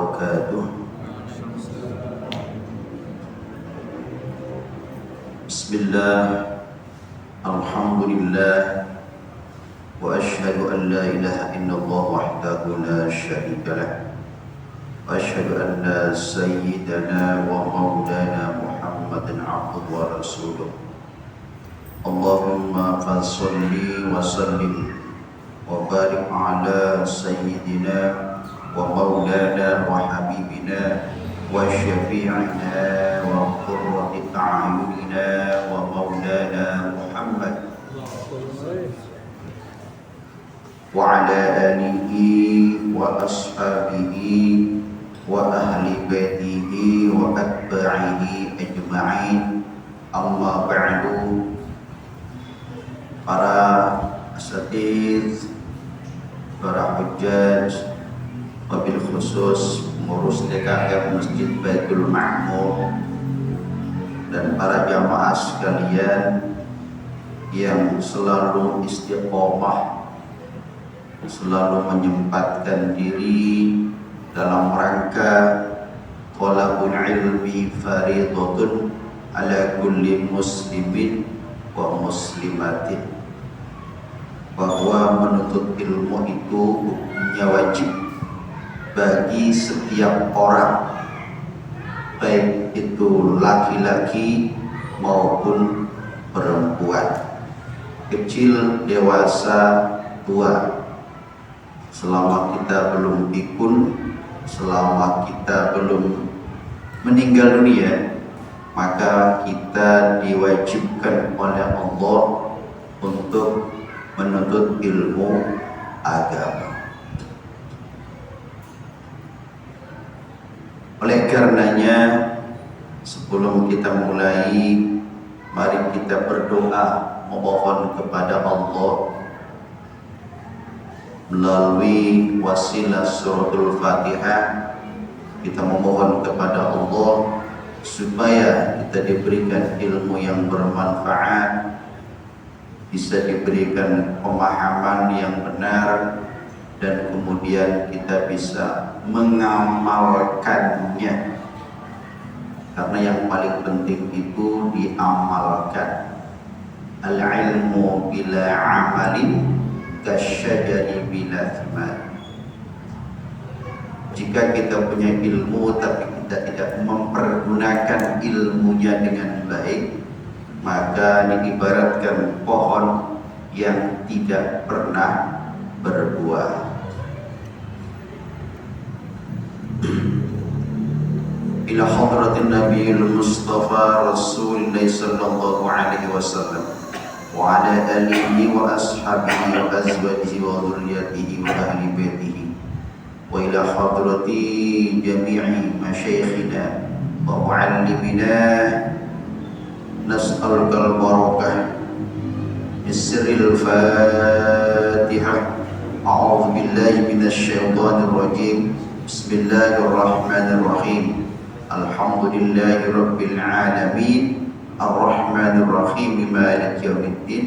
wabarakatuh. Bismillah, alhamdulillah, wa ashhadu an la ilaha illallah wahdahu la syarika lah, wa ashhadu anna sayyidana wa maulana Muhammadan abduhu wa rasuluh. Allahumma fasholli wa sallim wa barik ala sayyidina wa maulana wa habibina wa syafi'ina wa qurrati a'yunina wa maulana Muhammad wa ala alihi wa ashabihi wa ahli baitihi wa atba'ihi ajma'in. Amma ba'du. Para asatiz, para hujjaj, wabil khusus pengurus DKM Masjid Baitul Ma'mur, dan para jamaah sekalian yang selalu istiqomah, selalu menyempatkan diri dalam rangka thalabul ilmi faridatun ala kulli muslimin wa muslimatin, bahwa menuntut ilmu itu hukumnya wajib bagi setiap orang, baik itu laki-laki maupun perempuan, kecil, dewasa, tua. Selama kita belum pikun, selama kita belum meninggal dunia, maka kita diwajibkan oleh Allah untuk menuntut ilmu agama. Oleh karenanya, sebelum kita mulai, mari kita berdoa memohon kepada Allah melalui wasilah suratul Fatihah. Kita memohon kepada Allah supaya kita diberikan ilmu yang bermanfaat, bisa diberikan pemahaman yang benar, dan kemudian kita bisa mengamalkannya, karena yang paling penting itu diamalkan. Al-ilmu bila amalin kasyajari bila thimar. Jika kita punya ilmu tapi kita tidak mempergunakan ilmunya dengan baik, maka diibaratkan pohon yang tidak pernah berbuah. Ila hadratin Nabiyil Mustafa Rasulullah sallallahu alaihi wasallam wa ala alihi wa ashabihi wa azwajihi wa dhurriyyatihi wa ahli baitihi wa ila hadrati jami'i masyayikhina wa muallimina. نسألك البركة بسر الفاتحة. أعوذ بالله من الشيطان الرجيم. بسم الله الرحمن الرحيم. الحمد لله رب العالمين الرحمن الرحيم مالك يوم الدين.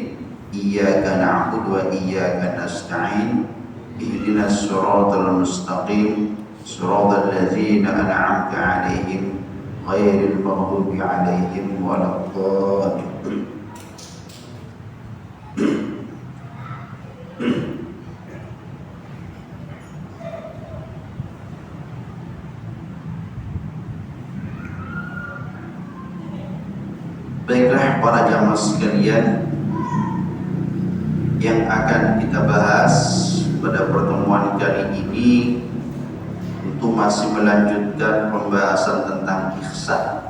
إياك نعبد وإياك نستعين. اهدنا الصراط المستقيم صراط الذين أنعمت عليهم غير المغضوب عليهم ولا الضالين. Baiklah para jamaah sekalian, yang akan kita bahas pada pertemuan kali ini itu masih melanjutkan pembahasan tentang ihsan.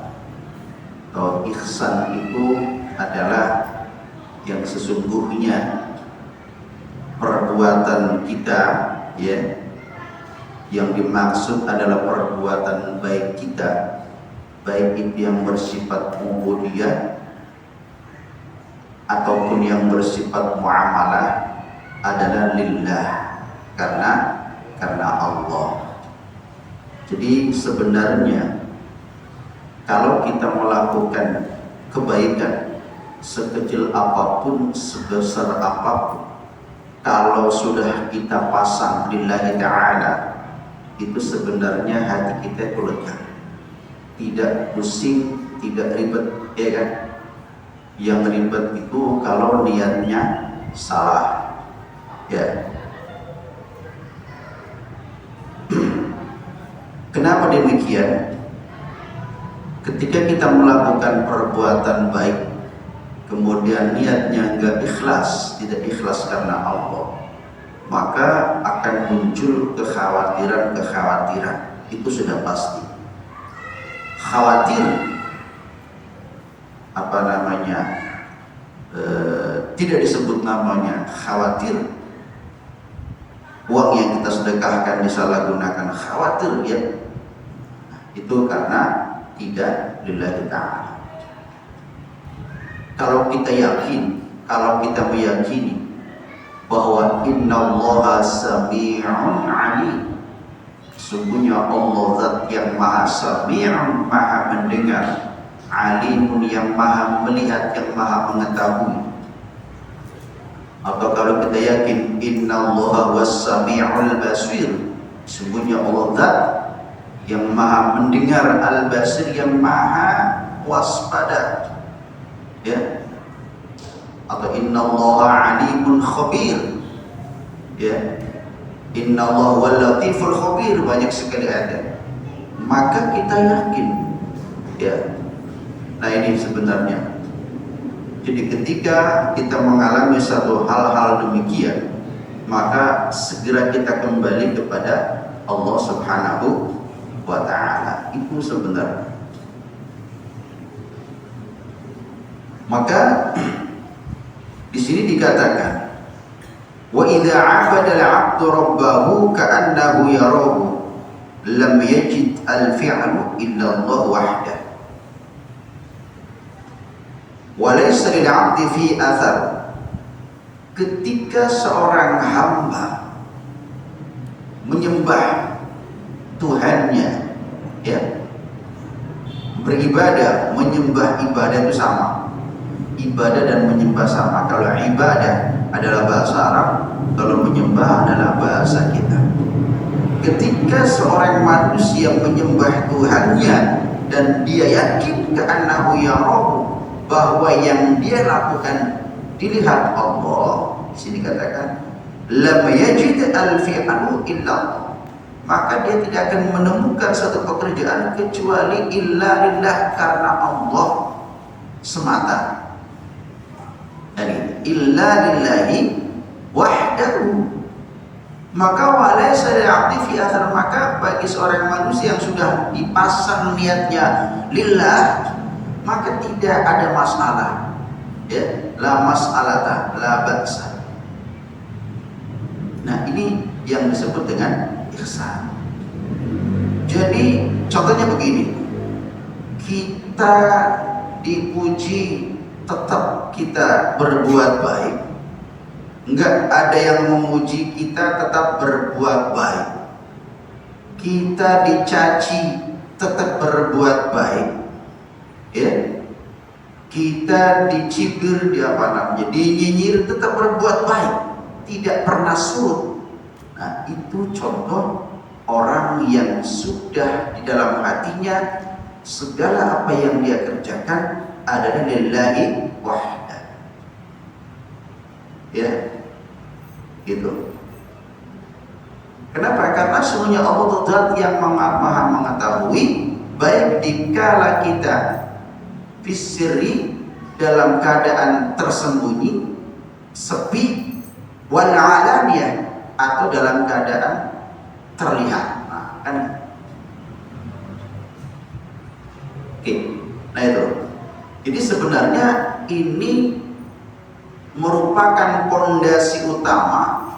Atau ihsan itu adalah yang sesungguhnya perbuatan kita, ya, yang dimaksud adalah perbuatan baik kita, baik itu yang bersifat ubudiyah ataupun yang bersifat muamalah, adalah lillah, karena Allah. Jadi sebenarnya kalau kita melakukan kebaikan sekecil apapun, sebesar apapun, kalau sudah kita pasang lillahi ta'ala, itu sebenarnya hati kita itu lega, tidak pusing, tidak ribet, ya kan? Yang ribet itu kalau niatnya salah, ya. Kenapa demikian? Ketika kita melakukan perbuatan baik, kemudian niatnya enggak ikhlas, tidak ikhlas karena Allah, maka akan muncul kekhawatiran. Itu sudah pasti. Khawatir, tidak disebut namanya khawatir. Uang yang kita sedekahkan disalahgunakan, khawatir ya. Itu karena tidak lillahi ta'ala. Kalau kita meyakini bahwa innallaha sami'un 'alim, sesungguhnya Allah zat yang maha sami'un, maha mendengar, alimun yang maha melihat, yang maha mengetahui. Atau kalau kita yakin innallaha was-sami'ul basir, sesungguhnya Allah zat yang maha mendengar, al-basir yang maha waspada, ya. Atau innallaha alimun khabir, ya. Innallaha wal latiful khabir, banyak sekali ada. Maka kita yakin, ya. Nah ini sebenarnya. Jadi ketika kita mengalami satu hal-hal demikian, maka segera kita kembali kepada Allah Subhanahu wa ta'ala. Itu sebenarnya. Maka di sini dikatakan, wa idza 'abada al-'abdu rabbahu ka'annahu yarahu lam yajid al-fi'lu illa Allah wahdah. Wa laysa lil-'abdi fi athar. Ketika seorang hamba menyembah Tuhannya, ya, beribadah, menyembah, ibadah itu sama. Ibadah dan menyembah sama. Kalau ibadah adalah bahasa Arab, kalau menyembah adalah bahasa kita. Ketika seorang manusia menyembah Tuhannya dan dia yakin ke'annahu yarahu, bahwa yang dia lakukan dilihat Allah, di sini katakan lam yajid al-fi'lu illa Allah, maka dia tidak akan menemukan satu pekerjaan kecuali illa lillah, karena Allah semata. Illa lillahi wahdahu. Maka walaysa li'abdi fi athar, maka bagi seorang manusia yang sudah dipasang niatnya lillah, maka tidak ada masalah, ya, la mas'alata la ba'sa. Nah ini yang disebut dengan ihsan. Jadi contohnya begini, kita dipuji tetap kita berbuat baik, enggak ada yang memuji kita tetap berbuat baik. Kita dicaci tetap berbuat baik, ya. Kita dicibir, dinyinyir tetap berbuat baik, tidak pernah surut. Nah itu contoh orang yang sudah di dalam hatinya segala apa yang dia kerjakan adalah lillahi wahda, ya, gitu. Kenapa? Karena semuanya Allah Zat yang maha mengetahui, baik dikala kita fisiri, dalam keadaan tersembunyi, sepi, wal alaniyah, atau dalam keadaan terlihat. Nah, kan? Oke. Nah itu. Jadi sebenarnya ini merupakan pondasi utama,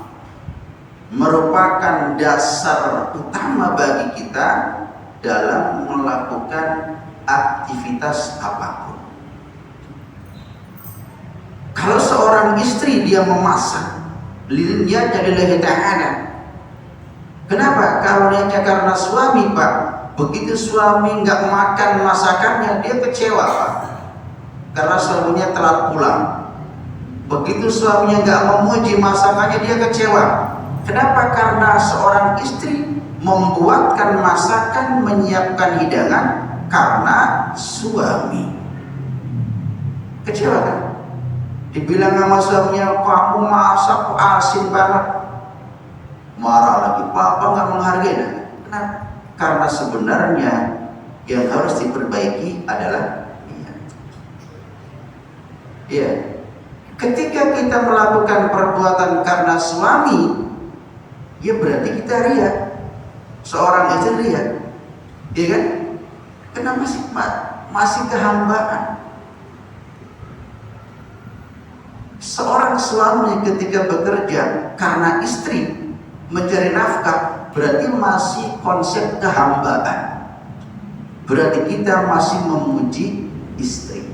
merupakan dasar utama bagi kita dalam melakukan aktivitas apapun. Kalau seorang istri dia memasak, lilnya lillahi ta'ala. Kenapa? Kalau niatnya karena suami, Pak. Begitu suami nggak makan masakannya, dia kecewa, Pak. Karena suaminya telat pulang. Begitu suaminya nggak memuji masakannya, dia kecewa. Kenapa? Karena seorang istri membuatkan masakan, menyiapkan hidangan karena suami. Kecewa kan? Dibilang sama suaminya, kamu masak asin banget. Marah lagi, papa nggak menghargai. Kenapa? Karena sebenarnya yang harus diperbaiki adalah iya. Ketika kita melakukan perbuatan karena suami, ya berarti kita ria. Seorang itu ria, iya kan? Kenapa sih masih kehambaan? Seorang suami ketika bekerja karena istri mencari nafkah, berarti masih konsep kehambaan. Berarti kita masih memuji istri.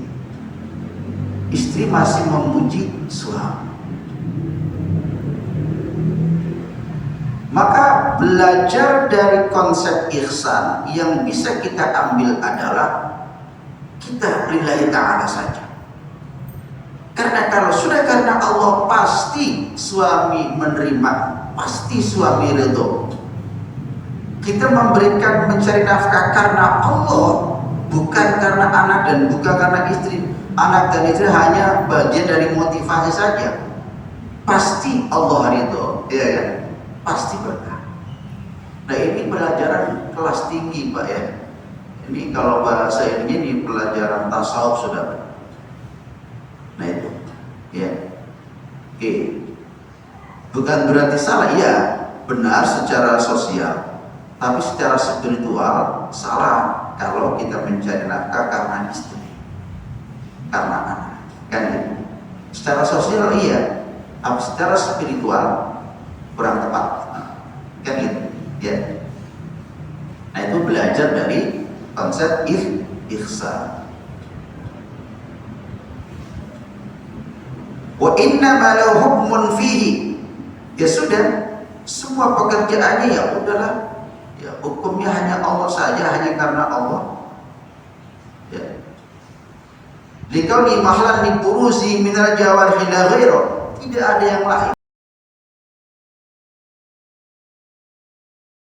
Istri masih memuji suami. Maka belajar dari konsep ihsan yang bisa kita ambil adalah kita lillahi ta'ala saja. Karena kalau sudah karena Allah, pasti suami menerima, pasti suami ridho. Kita memberikan mencari nafkah karena Allah, bukan karena anak dan bukan karena istri. Anak dan istri hanya bagian dari motivasi saja. Pasti Allah ridho, ya kan? Pasti berkah. Nah, ini pelajaran kelas tinggi, Pak, ya. Ini kalau bahasa ini pelajaran tasawuf sudah. Nah itu, ya. Oke. Bukan berarti salah, ya, benar secara sosial, tapi secara spiritual salah kalau kita mencari nafkah karena istri, karena anak, kan gitu. Secara sosial iya, tapi secara spiritual kurang tepat, kan gitu, ya. Nah itu belajar dari konsep ihsan. Wa inna ma lahu hukmun fihi, ya sudah, semua pekerjaannya ya udahlah, ya hukumnya hanya Allah saja, hanya karena Allah, ya. Likauni mahlan li buruzi minal jawarhi la ghairu, tidak ada yang lain.